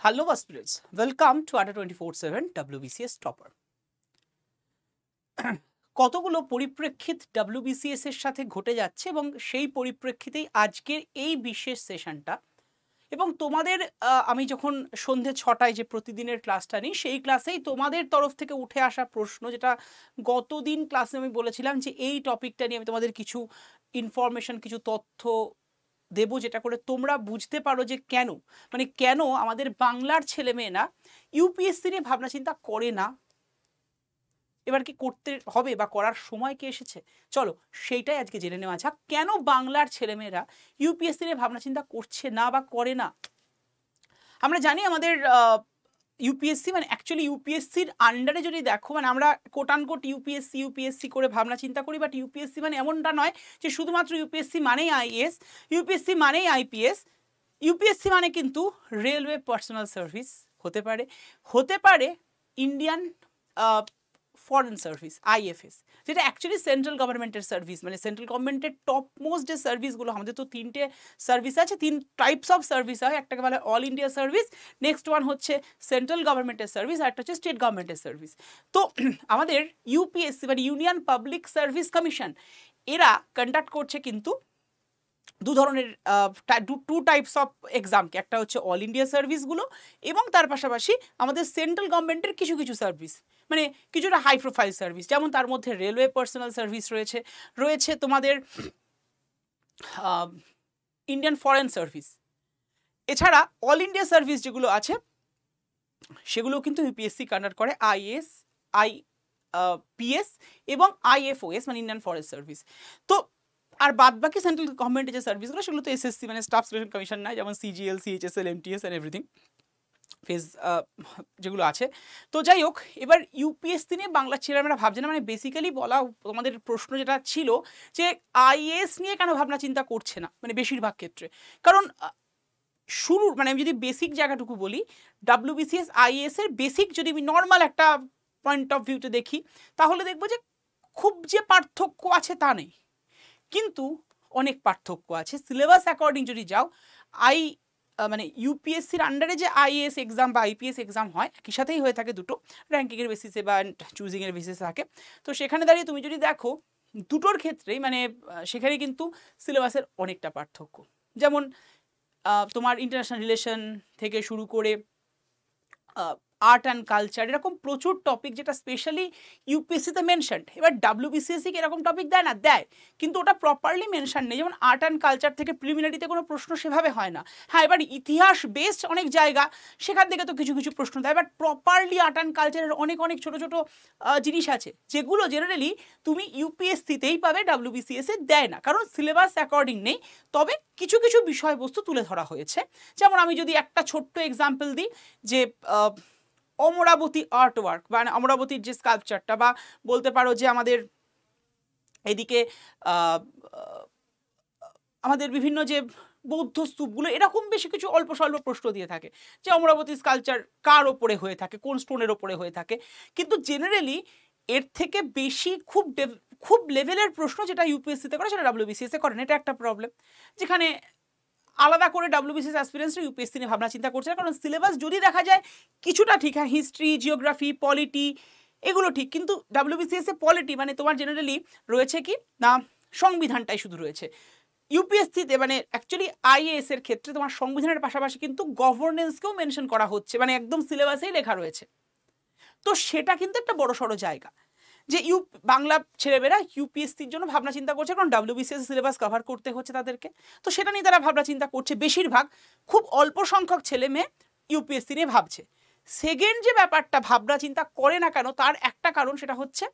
Hello aspirants, welcome to ADA 24/7 WBCS Topper. কতগুলো পরিপ্রেক্ষিত WBCS এর সাথে ঘটে যাচ্ছে এবং সেই পরিপ্রেক্ষিতেই আজকের এই বিশেষ সেশনটা। এবং তোমাদের আমি যখন সন্ধে 6টায় যে প্রতিদিনের ক্লাসটা নিই সেই ক্লাসেই তোমাদের তরফ থেকে উঠে আসা প্রশ্ন, যেটা গতদিন ক্লাসে আমি বলেছিলাম যে এই টপিকটা নিয়ে আমি তোমাদের কিছু ইনফরমেশন, কিছু তথ্য দেব, যেটা করে তোমরা বুঝতে পারো যে কেন আমাদের বাংলার ছেলেমেয়েরা ইউপিএসসি নিয়ে ভাবনা চিন্তা করে না। এবার কি করতে হবে বা করার সময় কি এসেছে? চলো সেইটাই আজকে জেনে নেওয়া যাক, কেন বাংলার ছেলেমেয়েরা ইউপিএসসি নিয়ে ভাবনা চিন্তা করছে না বা করে না। আমরা জানি আমাদের ইউপিএসসি মানে অ্যাকচুয়ালি ইউপিএসসির আন্ডারে যদি দেখো, মানে আমরা কোটানকোট ইউপিএসসি করে ভাবনা চিন্তা করি, বাট ইউপিএসসি মানে এমনটা নয় যে শুধুমাত্র ইউপিএসসি মানেই আইএএস, ইউপিএসসি মানেই আইপিএস। ইউপিএসসি মানে কিন্তু রেলওয়ে পার্সোনাল সার্ভিস হতে পারে ইন্ডিয়ান ফরেন সার্ভিস আইএফএস, যেটা অ্যাকচুয়ালি সেন্ট্রাল গভর্নমেন্টের সার্ভিস, মানে সেন্ট্রাল গভর্নমেন্টের টপ মোস্ট যে সার্ভিসগুলো, আমাদের তো 3টে সার্ভিস আছে, 3 টাইপস অফ সার্ভিস হয়। একটাকে বলে all India service, next one হচ্ছে সেন্ট্রাল গভর্নমেন্টের সার্ভিস, আর একটা হচ্ছে স্টেট গভর্নমেন্টের সার্ভিস। তো আমাদের ইউপিএসসি মানে ইউনিয়ন পাবলিক সার্ভিস কমিশন, এরা কন্ডাক্ট করছে কিন্তু দু ধরনের টু টাইপস অফ এক্সামকে। একটা হচ্ছে অল ইন্ডিয়া সার্ভিসগুলো এবং তার পাশাপাশি আমাদের সেন্ট্রাল গভর্নমেন্টের কিছু কিছু সার্ভিস, মানে কিছুটা হাই প্রোফাইল সার্ভিস, যেমন তার মধ্যে রেলওয়ে পার্সোনাল সার্ভিস রয়েছে তোমাদের ইন্ডিয়ান ফরেন সার্ভিস। এছাড়া অল ইন্ডিয়া সার্ভিস যেগুলো আছে সেগুলো কিন্তু ইউপিএসসি কন্ডাক্ট করে, আইএএস, আইপিএস এবং আইএফওএস মানে ইন্ডিয়ান ফরেস্ট সার্ভিস। তো আর বাদ বাকি সেন্ট্রাল গভর্নমেন্টের যে সার্ভিসগুলো সেগুলো তো এসএসসি মানে স্টাফ সিলেকশন কমিশন নাই, যেমন CGL, CHSL, MTS and everything phase যেগুলো আছে। তো যাই হোক, এবার ইউপিএসসি নিয়ে বাংলার ছেলেমেয়েরা ভাবছে না, মানে বেসিক্যালি বলা তোমাদের প্রশ্ন যেটা ছিল যে আইএএস নিয়ে কেন ভাবনা চিন্তা করছে না, মানে বেশিরভাগ ক্ষেত্রে। কারণ মানে আমি যদি বেসিক জায়গাটুকু বলি, ডাব্লিউবিসিএস আইএএস এর বেসিক যদি আমি নর্মাল একটা পয়েন্ট অফ ভিউতে দেখি, তাহলে দেখবো যে খুব যে পার্থক্য আছে তা নেই, কিন্তু অনেক পার্থক্য আছে। সিলেবাস অ্যাকর্ডিং যদি যাও, মানে ইউপিএসসির আন্ডারে যে আইএএস এক্সাম বা আইপিএস এক্সাম হয়, একই সাথেই হয়ে থাকে, দুটো র্যাঙ্কিংয়ের বেসিসে বা চুজিংয়ের বেসিসে থাকে। তো সেখানে দাঁড়িয়ে তুমি যদি দেখো দুটোর ক্ষেত্রেই মানে সেখানে কিন্তু সিলেবাসের অনেকটা পার্থক্য। যেমন তোমার ইন্টারন্যাশনাল রিলেশন থেকে শুরু করে আর্ট অ্যান্ড কালচার, এরকম প্রচুর টপিক যেটা স্পেশালি ইউপিএসসিতে মেনশনড। এবার ডাব্লিউবিসিএসসি এরকম টপিক দেয়, কিন্তু ওটা প্রপারলি মেনশন নেই। যেমন আর্ট অ্যান্ড কালচার থেকে প্রিলিমিনারিতে কোনো প্রশ্ন সেভাবে হয় না। হ্যাঁ, এবার ইতিহাস বেসড অনেক জায়গা, সেখান থেকে তো কিছু কিছু প্রশ্ন দেয়, বাট প্রপারলি আর্ট অ্যান্ড কালচারের অনেক ছোটো ছোটো জিনিস আছে যেগুলো জেনারেলি তুমি ইউপিএসসিতেই পাবে, ডাব্লিউবিসিএসে দেয় না, কারণ সিলেবাস অ্যাকর্ডিং নেই। তবে কিছু কিছু বিষয়বস্তু তুলে ধরা হয়েছে। যেমন আমি যদি একটা ছোট্ট এক্সাম্পল দিই, যে অমরাবতী আর্ট ওয়ার্ক মানে অমরাবতীর যে স্কাল্পচারটা, বা বলতে পারো যে আমাদের এদিকে আমাদের বিভিন্ন যে বৌদ্ধ স্তূপগুলো, এরকম বেশি কিছু অল্প স্বল্প প্রশ্ন দিয়ে থাকে যে অমরাবতী স্কাল্পচার কার ওপরে হয়ে থাকে, কোন স্টোনের ওপরে হয়ে থাকে। কিন্তু জেনারেলি এর থেকে বেশি খুব লেভেলের প্রশ্ন যেটা ইউপিএসসিতে করে সেটা ডাব্লিউবিসিএসে করেন। এটা একটা প্রবলেম, যেখানে আলাদা করে ডাব্লিউবিসিএস অ্যাসপিরেন্টসরা ইউপিএসসি নিয়ে ভাবনা চিন্তা করছে না, কারণ সিলেবাস যদি দেখা যায় কিছুটা ঠিক, হ্যাঁ হিস্ট্রি, জিওগ্রাফি, পলিটি এগুলো ঠিক, কিন্তু ডাব্লিউবিসিএস এ পলিটি মানে তোমার জেনারেলি রয়েছে কি না, সংবিধানটাই শুধু রয়েছে। ইউপিএসসিতে মানে অ্যাকচুয়ালি আইএএস এর ক্ষেত্রে তোমার সংবিধানের পাশাপাশি কিন্তু গভর্নেন্সকেও মেনশন করা হচ্ছে, মানে একদম সিলেবাসেই লেখা রয়েছে। তো সেটা কিন্তু একটা বড় সড়ো জায়গা যে বাংলা ছেলেমেয়েরা ইউপিএসসির জন্য ভাবনা চিন্তা করছে, কারণ ডাব্লিউবিসিএস সিলেবাস কভার করতে হচ্ছে তাদেরকে। তো সেটা নিয়ে তারা ভাবনা চিন্তা করছে। বেশিরভাগ, খুব অল্প সংখ্যক ছেলে মেয়ে ইউপিএসসি নিয়ে ভাবছে। সেকেন্ড যে ব্যাপারটা ভাবনা চিন্তা করে না কেন, তার একটা কারণ, সেটা হচ্ছে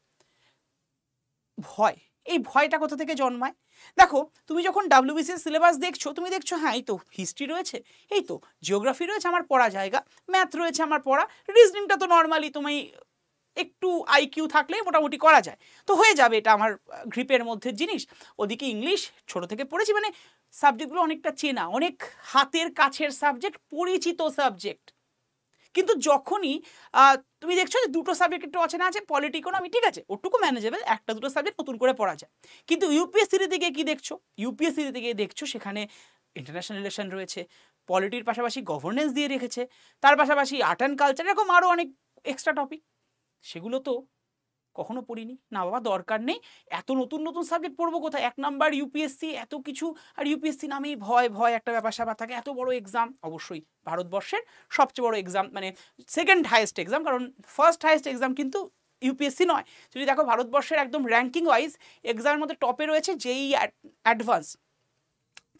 ভয়। এই ভয়টা কোথা থেকে জন্মায়? দেখো, তুমি যখন ডাব্লিউবিসিএস সিলেবাস দেখছো, তুমি দেখছো হ্যাঁ এই তো হিস্ট্রি রয়েছে, এই তো জিওগ্রাফি রয়েছে আমার পড়া জায়গা, ম্যাথ রয়েছে আমার পড়া, রিজনিংটা তো নর্মালি তুমি একটু আইকিউ থাকলে মোটামুটি করা যায়, তো হয়ে যাবে, এটা আমার গ্রিপের মধ্যে জিনিস। ওদিকে ইংলিশ ছোট থেকে পড়েছি, মানে সাবজেক্টগুলো অনেকটা চেনা, অনেক হাতের কাছের সাবজেক্ট, পরিচিত সাবজেক্ট। কিন্তু যখনই তুমি দেখছো যে দুটো সাবজেক্ট একটু অচেনা আছে, পলিটি ইকোনমি ঠিক আছে, ওটুকু ম্যানেজেবল, একটা দুটো সাবজেক্ট নতুন করে পড়া যায়। কিন্তু ইউপিএসসির দিকে কি দেখছো, ইউপিএসসির দিকে দেখছো সেখানে ইন্টারন্যাশনাল রিলেশন রয়েছে, পলিটির পাশাপাশি গভর্নেন্স দিয়ে রেখেছে, তার পাশাপাশি আর্ট অ্যান্ড কালচার, এরকম আরও অনেক এক্সট্রা টপিক, সেগুলো তো কখনো পড়িনি। না বাবা, দরকার নেই, এত নতুন নতুন সাবজেক্ট পড়বো কোথায়? 1 নাম্বার ইউপিএসসি, এত কিছু, আর ইউপিএসসি নামেই ভয় ভয় একটা ব্যাপার স্যাপার থাকে, এত বড় এক্সাম, অবশ্যই ভারতবর্ষের সবচেয়ে বড় এক্সাম, মানে সেকেন্ড হাইয়েস্ট এক্সাম, কারণ ফার্স্ট হাইয়েস্ট এক্সাম কিন্তু ইউপিএসসি নয়। যদি দেখো ভারতবর্ষের একদম র্যাঙ্কিং ওয়াইজ এক্সামের মধ্যে টপে রয়েছে জেই অ্যাডভান্স,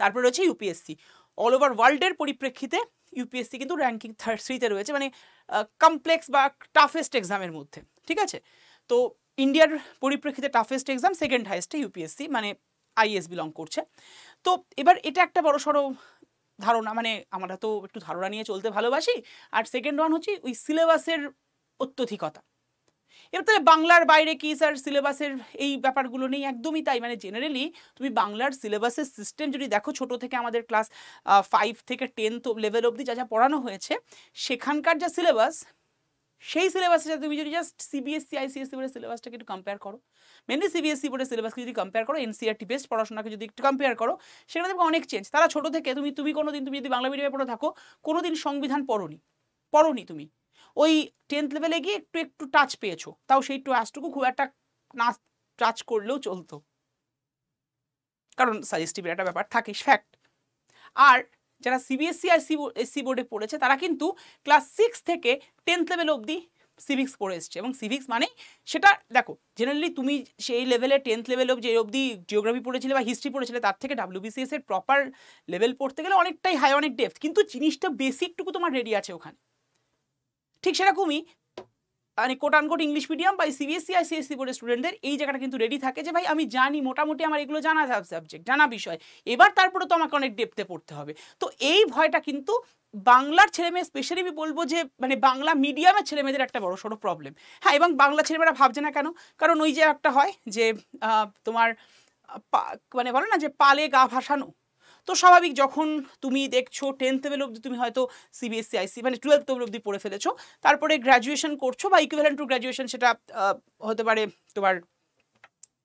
তারপরে রয়েছে ইউপিএসসি। অল ওভার ওয়ার্ল্ডের পরিপ্রেক্ষিতে ইউপিএসসি কিন্তু র্যাঙ্কিং 3তে রয়েছে, মানে কমপ্লেক্স বা টাফেস্ট এক্সামের মধ্যে, ঠিক আছে? তো ইন্ডিয়ার পরিপ্রেক্ষিতে টাফেস্ট এক্সাম, সেকেন্ড হাইয়েস্টে ইউপিএসসি, মানে আইএস বিলং করছে। তো এবার এটা একটা বড় সড়ো ধারণা, মানে আমরা তো একটু ধারণা নিয়ে চলতে ভালোবাসি। আর সেকেন্ড ওয়ান হচ্ছে ওই সিলেবাসের অত্যধিকতা। এবার তাহলে বাংলার বাইরে কি স্যার সিলেবাসের এই ব্যাপারগুলো নেই? একদমই তাই। মানে জেনারেলি তুমি বাংলার সিলেবাসের সিস্টেম যদি দেখো, ছোট থেকে আমাদের ক্লাস 5 থেকে 10 লেভেল অবধি যা যা পড়ানো হয়েছে, সেখানকার যা সিলেবাস, সেই সিলেবাসে তুমি যদি জাস্ট সিবিএসসি আইসিএসসি বোর্ডের সিলেবাসটাকে একটু কম্পেয়ার করো, মেনলি সিবিএসসি বোর্ডের সিলেবাসকে যদি কম্পেয়ার করো, এনসিইআরটি বেস্ট পড়াশোনাকে যদি একটু কম্পেয়ার করো, সেখানে দেখবে অনেক চেঞ্জ। তারা ছোট থেকে তুমি কোনোদিন, তুমি যদি বাংলা মিডিয়ামে পড়ে থাকো, কোনোদিন সংবিধান পড়োনি তুমি, ওই 10th লেভেলে গিয়ে একটু টাচ পেয়েছো, তাও সেই টাচটুকু খুব একটা না টাচ করলেও চলতো, কারণ সাজেস্টিভের একটা ব্যাপার থাকে, ফ্যাক্ট। আর যারা সিবিএসসি আর এসসি বোর্ডে পড়েছে, তারা কিন্তু ক্লাস 6 থেকে 10th লেভেল অবধি সিভিক্স পড়ে এসছে, এবং সিভিক্স মানে সেটা দেখো জেনারেলি তুমি সেই লেভেলে 10th লেভেল অবধি জিওগ্রাফি পড়েছিলে বা হিস্ট্রি পড়েছিলে, তার থেকে ডাব্লিউবিসিএস এর প্রপার লেভেল পড়তে গেলে অনেকটাই হাই, অনেক ডেপথ, কিন্তু জিনিসটা বেসিকটুকু তোমার রেডি আছে ওখানে। ঠিক সেরকমই মানে কোট আনকোট ইংলিশ মিডিয়াম বা সিবিএসসি আইসিএসসি বোর্ডের স্টুডেন্টদের এই জায়গাটা কিন্তু রেডি থাকে যে ভাই আমি জানি মোটামুটি, আমার এগুলো জানা সাবজেক্ট, জানা বিষয়, এবার তারপরে তো আমাকে অনেক ডেপথে পড়তে হবে। তো এই ভয়টা কিন্তু বাংলার ছেলেমেয়ে, স্পেশালি আমি বলবো যে মানে বাংলা মিডিয়ামের ছেলেমেয়েদের একটা বড় সড়ো প্রবলেম। হ্যাঁ, এবং বাংলা ছেলেমেয়েরা ভাবছে না কেন? কারণ ওই যে একটা হয় যে তোমার মানে বলো না যে পালে গা ভাসানো, তো স্বাভাবিক যখন তুমি দেখছো 10th লেভেল অবধি তুমি হয়তো সিবিএসসি আইসি মানে 12th লেভেল অবধি পড়ে ফেলেছো, তারপরে গ্র্যাজুয়েশন করছো বা ইকুইভ্যালেন্ট টু গ্র্যাজুয়েশন, সেটা হতে পারে তোমার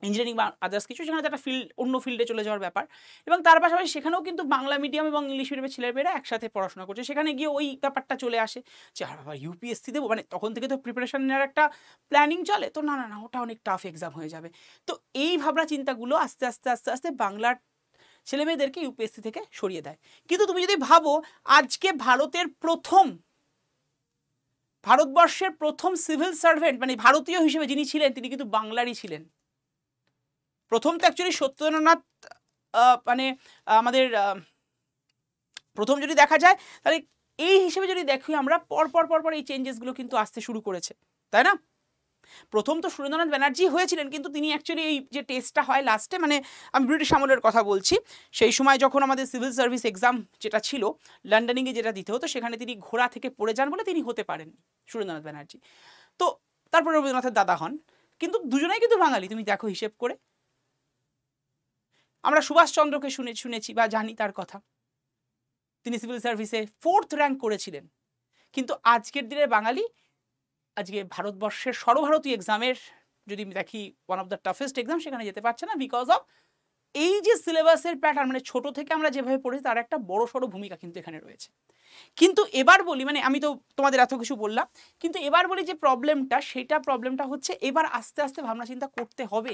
ইঞ্জিনিয়ারিং বা আদার্স কিছু, সেখানে একটা ফিল্ড, অন্য ফিল্ডে চলে যাওয়ার ব্যাপার, এবং তার পাশাপাশি সেখানেও কিন্তু বাংলা মিডিয়াম এবং ইংলিশ মিডিয়ামের ছেলেমেয়েরা একসাথে পড়াশোনা করছে, সেখানে গিয়ে ওই ব্যাপারটা চলে আসে যে আর বাবা ইউপিএসসি দেবো, মানে তখন থেকে তো প্রিপারেশন নেওয়ার একটা প্ল্যানিং চলে, তো না না না ওটা অনেক টাফ এক্সাম হয়ে যাবে। তো এই ভাবনা চিন্তাগুলো আস্তে আস্তে আস্তে আস্তে বাংলার ছেলেমেয়েদেরকে ইউপিএসসি থেকে সরিয়ে দেয়। কিন্তু তুমি যদি ভাবো আজকে ভারতবর্ষের প্রথম সিভিল সার্ভেন্ট, মানে ভারতীয় হিসেবে যিনি ছিলেন, তিনি কিন্তু বাংলারই ছিলেন। প্রথম তো অ্যাকচুয়ালি সত্যেন্দ্রনাথ, মানে আমাদের প্রথম যদি দেখা যায়, তাহলে এই হিসেবে যদি দেখি আমরা পর এই চেঞ্জেসগুলো কিন্তু আসতে শুরু করেছে, তাই না? প্রথম তো সুরেন্দ্রনাথ ব্যানার্জি হয়েছিলেন, কিন্তু তিনি অ্যাকচুয়ালি এই যে টেস্টটা হয় লাস্টে, মানে আমি ব্রিটিশ আমলের কথা বলছি, সেই সময় যখন আমাদের সিভিল সার্ভিস এক্সাম যেটা ছিল লন্ডনিংয়ে যেটা দিতে হতো, সেখানে তিনি ঘোড়া থেকে পড়ে যান বলে তিনি হতে পারেন সুরেন্দ্রনাথ ব্যানার্জি। তো তারপরে রবীন্দ্রনাথের দাদা হন, কিন্তু দুজনেই কিন্তু বাঙালি, তুমি দেখো হিসেব করে। আমরা সুভাষচন্দ্রকে শুনেছি বা জানি তার কথা, তিনি সিভিল সার্ভিসে 4th র্যাঙ্ক করেছিলেন, কিন্তু আজকের দিনের বাঙালি আজকে ভারতবর্ষের সর্বভারতীয় এক্সামের যদি দেখি one of the toughest exam, সেখানে যেতে পারছে না, বিকজ অফ এই যে সিলেবাসের প্যাটার্ন, মানে ছোট থেকে আমরা যেভাবে পড়েছি তার একটা বড় সড়ো ভূমিকা কিন্তু এখানে রয়েছে। কিন্তু এবার বলি, মানে আমি তো তোমাদের এত কিছু বললাম, কিন্তু এবার বলি যে প্রবলেমটা হচ্ছে এবার আস্তে আস্তে ভাবনা চিন্তা করতে হবে,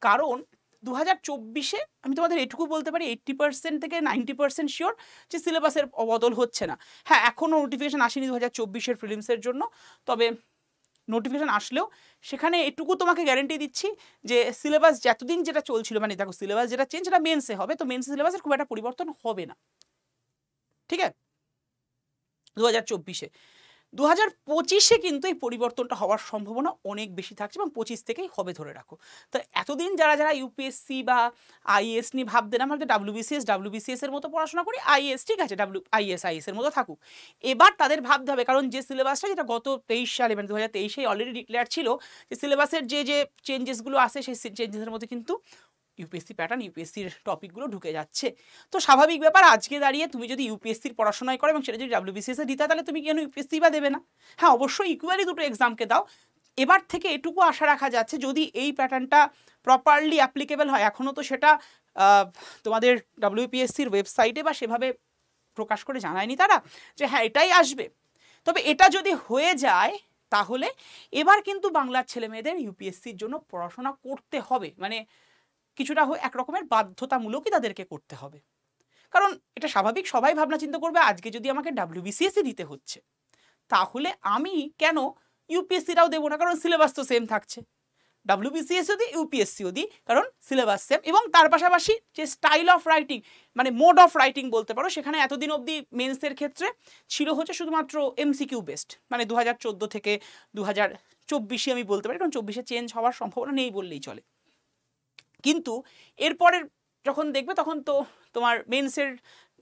কারণ 2024-এ আমি তোমাদের এটুকু বলতে পারি 80% থেকে 90% শিওর যে সিলেবাসের বদল হচ্ছে না। হ্যাঁ, এখনও নোটিফিকেশান আসেনি 2024-এর প্রিলিমসের জন্য, তবে নোটিফিকেশান আসলেও সেখানে এটুকু তোমাকে গ্যারেন্টি দিচ্ছি যে সিলেবাস যতদিন যেটা চলছিল, মানে দেখো সিলেবাস যেটা চেঞ্জ সেটা মেন্সে হবে, তো মেন্স সিলেবাসের খুব একটা পরিবর্তন হবে না, ঠিক আছে 2024-এ। 2025-এ কিন্তু এই পরিবর্তনটা হওয়ার সম্ভাবনা অনেক বেশি থাকছে, এবং 25 থেকেই হবে ধরে রাখো। তো এতদিন যারা ইউপিএসসি বা আইএস নিয়ে ভাবতেন, আমরা তো ডাব্লিউবিসিএস এর মতো পড়াশোনা করি, আইএস ঠিক আছে, আইএস এর মতো থাকুক, এবার তাদের ভাবতে হবে, কারণ যে সিলেবাসটা যেটা গত 23 সালে মানে 2023-এ অলরেডি ডিক্লেয়ার ছিল, যে সিলেবাসের যে চেঞ্জেসগুলো আসে, সেই চেঞ্জেসের মধ্যে কিন্তু ইউপিএসসি প্যাটার্ন, ইউপিএসসির টপিকগুলো ঢুকে যাচ্ছে। তো স্বাভাবিক ব্যাপার, আজকে দাঁড়িয়ে তুমি যদি ইউপিএসসির পড়াশোনায় করো এবং সেটা যদি ডাব্লিউবিসিএস দিতে, তাহলে তুমি কেন ইউপিএসসি বা দেবে না? হ্যাঁ, অবশ্যই ইকুয়ালি দুটো এক্সামকে দাও। এবার থেকে এটুকু আশা রাখা যাচ্ছে, যদি এই প্যাটার্নটা প্রপারলি অ্যাপ্লিকেবল হয়, এখনও তো সেটা তোমাদের ডাব্লিউপিএসসির ওয়েবসাইটে বা সেভাবে প্রকাশ করে জানায়নি তারা যে হ্যাঁ এটাই আসবে। তবে এটা যদি হয়ে যায় তাহলে এবার কিন্তু বাংলার ছেলেমেয়েদের ইউপিএসসির জন্য পড়াশোনা করতে হবে, মানে কিছুটা এক রকমের বাধ্যতামূলকই তাদেরকে করতে হবে। কারণ এটা স্বাভাবিক, সবাই ভাবনা চিন্তা করবে আজকে যদি আমাকে WBCSE দিতে হচ্ছে তাহলে আমি কেন ইউপিএসসিটাও দেবো না, কারণ সিলেবাস তো সেম থাকছে। WBCSও দিই, ইউপিএসসিও দিই, কারণ সিলেবাস সেম। এবং তার পাশাপাশি যে স্টাইল অফ রাইটিং মানে মোড অফ রাইটিং বলতে পারো, সেখানে এতদিন অবধি মেন্সের ক্ষেত্রে ছিল হচ্ছে শুধুমাত্র MCQ বেসড, মানে 2014 থেকে 2024 আমি বলতে পারি, কারণ 24-এ চেঞ্জ হওয়ার সম্ভাবনা নেই বললেই চলে। কিন্তু এরপরের যখন দেখবে তখন তো তোমার মেন্সের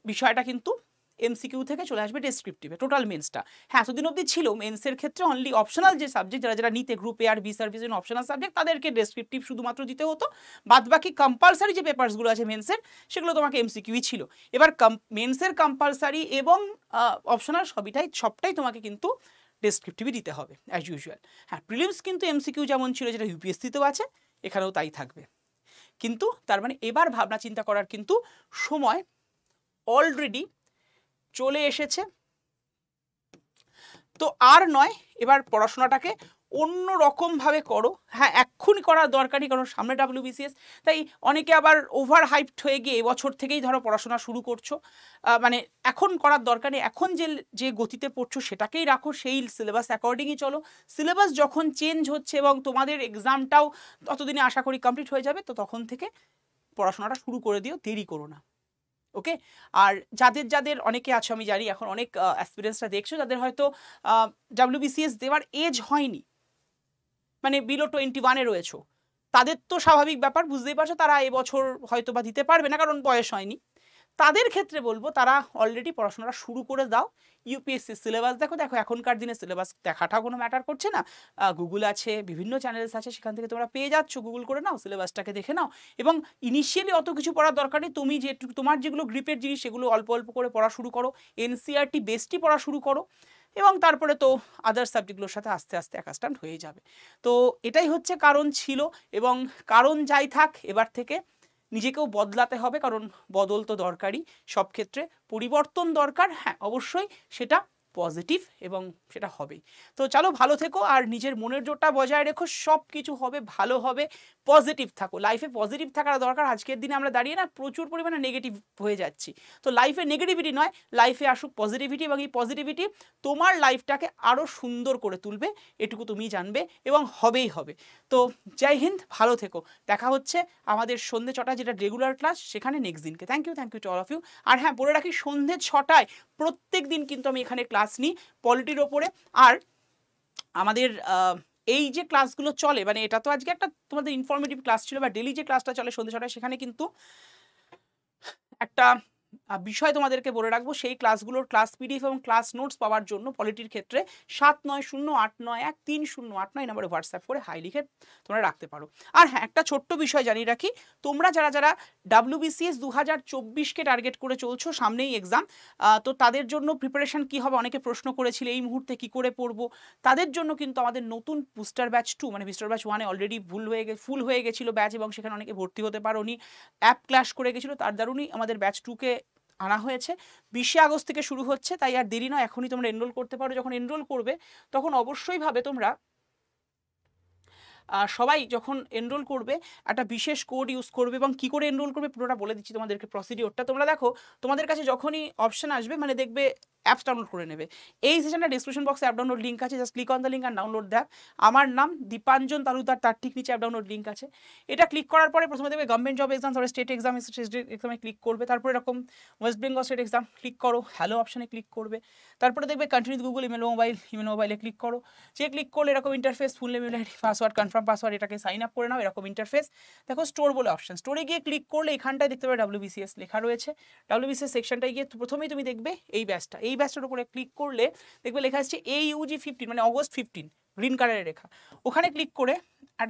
বিষয়টা কিন্তু MCQ থেকে চলে আসবে ডেসক্রিপটিভে, টোটাল মেন্সটা। হ্যাঁ এতদিন অবধি ছিল মেন্সের ক্ষেত্রে অনলি অপশনাল যে সাবজেক্ট, যারা নিতে গ্রুপ এ আর বি সার্ভিস অপশনাল সাবজেক্ট তাদেরকে ডেসক্রিপটিভ শুধুমাত্র দিতে হতো, বাদ বাকি কম্পালসারি যে পেপারসগুলো আছে মেন্সের সেগুলো তোমাকে MCQই ছিল। এবার মেন্সের কম্পালসারি এবং অপশনাল সবটাই তোমাকে কিন্তু ডেসক্রিপটিভই দিতে হবে অ্যাজ ইউজুয়াল। হ্যাঁ প্রিলিমস কিন্তু MCQ যেমন ছিল, যেটা ইউপিএসসিতেও আছে, এখানেও তাই থাকবে। কিন্তু তার মানে এবার ভাবনা চিন্তা করার কিন্তু সময় অলরেডি চলে এসেছে। তো আর নয়, এবার পড়াশোনাটাকে অন্য রকমভাবে করো। হ্যাঁ এক্ষুনি করার দরকারই, কারণ সামনে WBCS, তাই অনেকে আবার ওভার হাইপড হয়ে গিয়ে এবছর থেকেই ধরো পড়াশোনা শুরু করছো, মানে এখন করার দরকার নেই, এখন যে গতিতে পড়ছো সেটাকেই রাখো, সেই সিলেবাস অ্যাকর্ডিংই চলো। সিলেবাস যখন চেঞ্জ হচ্ছে এবং তোমাদের এক্সামটাও ততদিনে আশা করি কমপ্লিট হয়ে যাবে, তো তখন থেকে পড়াশোনাটা শুরু করে দিও, দেরি করো না। ওকে, আর যাদের অনেকে আছে আমি জানি এখন অনেক অ্যাসপিরেন্টসরা দেখছো যাদের হয়তো WBCS দেওয়ার এজ হয়নি, মানে বিলো 21-এ রয়েছো, তাদের তো স্বাভাবিক ব্যাপার, বুঝতেই পারছো তারা এবছর হয়তো বা দিতে পারবে না কারণ বয়স হয়নি। তাদের ক্ষেত্রে বলবো তারা অলরেডি পড়াশোনাটা শুরু করে দাও। ইউপিএসসি সিলেবাস দেখো এখনকার দিনে সিলেবাস দেখাটাও কোনো ম্যাটার করছে না, গুগল আছে, বিভিন্ন চ্যানেলস আছে, সেখান থেকে তোমরা পেয়ে যাচ্ছ, গুগল করে নাও, সিলেবাসটাকে দেখে নাও। এবং ইনিশিয়ালি অত কিছু পড়ার দরকার নেই, তুমি তোমার যেগুলো গ্রিপের জিনিস সেগুলো অল্প অল্প করে পড়া শুরু করো, NCERT বেসটি পড়া শুরু করো, এবং তারপরে তো আদার সাবজেক্টগুলোর সাথে আস্তে আস্তে অ্যাকাস্টামড হয়ে যাবে। তো এটাই হচ্ছে কারণ ছিল, এবং কারণ যাই থাক এবার থেকে নিজেকেও বদলাতে হবে, কারণ বদল তো দরকারই, সব ক্ষেত্রে পরিবর্তন দরকার। হ্যাঁ অবশ্যই সেটা পজিটিভ এবং সেটা হবেই। তো চলো ভালো থেকো আর নিজের মনের জোরটা বজায় রেখো, সব কিছু হবে, ভালো হবে, পজিটিভ থাকো। লাইফে পজিটিভ থাকার দরকার। আজকের দিনে আমরা দাঁড়িয়ে না প্রচুর পরিমাণে নেগেটিভ হয়ে যাচ্ছি, তো লাইফে নেগেটিভিটি নয়, লাইফে আসুক পজিটিভিটি, এবং এই পজিটিভিটি তোমার লাইফটাকে আরও সুন্দর করে তুলবে, এটুকু তুমি জানবে এবং হবেই হবে। তো জয় হিন্দ, ভালো থেকো, দেখা হচ্ছে আমাদের সন্ধ্যে 6টায় যেটা রেগুলার ক্লাস, সেখানে নেক্সট দিনকে। Thank you to all of you. আর হ্যাঁ বলে রাখি, সন্ধ্যে 6টায় প্রত্যেক দিন কিন্তু আমি এখানে ক্লাস নিই পলিটির ওপরে। আর আমাদের এই যে ক্লাসগুলো চলে, মানে এটা তো আজকে একটা তোমাদের ইনফরমেটিভ ক্লাস ছিল, বা ডেলি যে ক্লাসটা চলে সন্ধ্যে 6টায়, সেখানে কিন্তু একটা বিষয় তোমাদেরকে বলে রাখবো, সেই ক্লাসগুলোর ক্লাস PDF এবং ক্লাস নোটস পাওয়ার জন্য পলিটির ক্ষেত্রে 7908913089 এই নম্বরে হোয়াটসঅ্যাপ করে হাই লিখে তোমরা রাখতে পারো। আর হ্যাঁ একটা ছোট্ট বিষয় জানিয়ে রাখি, তোমরা যারা WBCS 2024-কে টার্গেট করে চলছো, সামনেই এক্সাম, তো তাদের জন্য প্রিপারেশন কি হবে, অনেকে প্রশ্ন করেছিল এই মুহূর্তে কি করে পড়বো, তাদের জন্য কিন্তু আমাদের নতুন বুস্টার ব্যাচ 2, মানে বুস্টার ব্যাচ 1-এ অলরেডি ফুল হয়ে গেছিলো ব্যাচ, এবং সেখানে অনেকে ভর্তি হতে পারোনি, অ্যাপ ক্লাস করে গেছিলো, তার দারুণই আমাদের ব্যাচ 2-কে আনা হয়েছে। 20 আগস্ট থেকে শুরু হচ্ছে, তাই আর দেরি নয়, এখনই তোমরা এনরোল করতে পারো। যখন এনরোল করবে তখন অবশ্যই ভাবে তোমরা সবাই যখন এনরোল করবে একটা বিশেষ কোড ইউজ করবে, এবং কি করে এনরোল করবে পুরোটা বলে দিচ্ছি তোমাদেরকে প্রসিডিওরটা। তোমরা দেখো তোমাদের কাছে যখনই অপশন আসবে, মানে দেখবে অ্যাপস ডাউনলোড করে নেবে, এই সেশনটা ডিসক্রিপশন বক্সে অ্যাপ ডাউনলোড লিঙ্ক আছে, just click on the link আর ডাউনলোড দ্য অ্যাপ। আমার নাম দীপাঞ্জন তালুকদার, তার ঠিক নিচে অ্যাপ ডাউনলোড লিঙ্ক আছে। এটা ক্লিক করার পরে প্রথমে দেখবে গভর্নমেন্ট জব এক্সাম, তারপরে স্টেট এক্সামে ক্লিক করবে, তারপরে এরকম West Bengal state exam click করো, হ্যালো অপশানে ক্লিক করবে, তারপরে দেখবে কন্টিনিউ গুগল ইমেল মোবাইলে ক্লিক করো, যে ক্লিক করলে এরকম interface, full name, email ID, password, confirm password, এটাকে সাইন আপ করে নাও, এরকম ইন্টারফেস। দেখো স্টোর বলে অপশন, স্টোরে গিয়ে ক্লিক করলে এখানটায় দেখতে পাবে WBCS লেখা রয়েছে। WBCS সেকশনটায় গিয়ে প্রথমেই তুমি দেখবে এই ব্যাচটার উপরে ক্লিক করলে দেখবে লেখা আসছে AUG 15, মানে অগস্ট 15, গ্রিন কালারের রেখা। ওখানে ক্লিক করে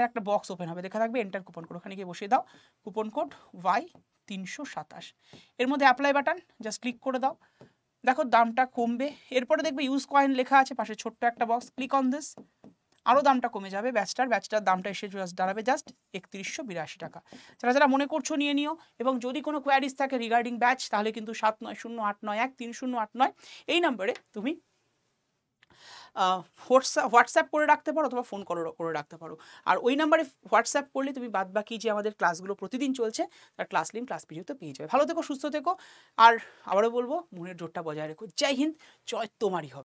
একটা বক্স ওপেন হবে, দেখা থাকবে এন্টার কুপন কোড, ওখানে গিয়ে বসিয়ে দাও কুপন কোড Y327। এর মধ্যে অ্যাপ্লাই বাটন, জাস্ট ক্লিক করে দাও, দেখো দামটা কমবে। এরপরে দেখবে ইউজ কয়েন লেখা আছে পাশে ছোট্ট একটা বক্স, ক্লিক অন দিস, আরও দামটা কমে যাবে ব্যাচটার দামটা এসে দাঁড়াবে জাস্ট 3182 টাকা। যারা যারা মনে করছো নিয়ে নিও, এবং যদি কোনো কোয়ারিজ থাকে রিগার্ডিং ব্যাচ তাহলে কিন্তু 7908913089 এই নাম্বারে তুমি হোয়াটসঅ্যাপ করে রাখতে পারো অথবা ফোন করে রাখতে পারো। আর ওই নাম্বারে হোয়াটসঅ্যাপ করলে তুমি বাদবাকি যে আমাদের ক্লাসগুলো প্রতিদিন চলছে তার ক্লাস লিঙ্ক ক্লাস ভিডিওতে পেয়ে যাবে। ভালো থেকো, সুস্থ থেকো, আর আবারও বলবো মনের জোরটা বজায় রেখো। জয় হিন্দ, জয় তোমারই হবে।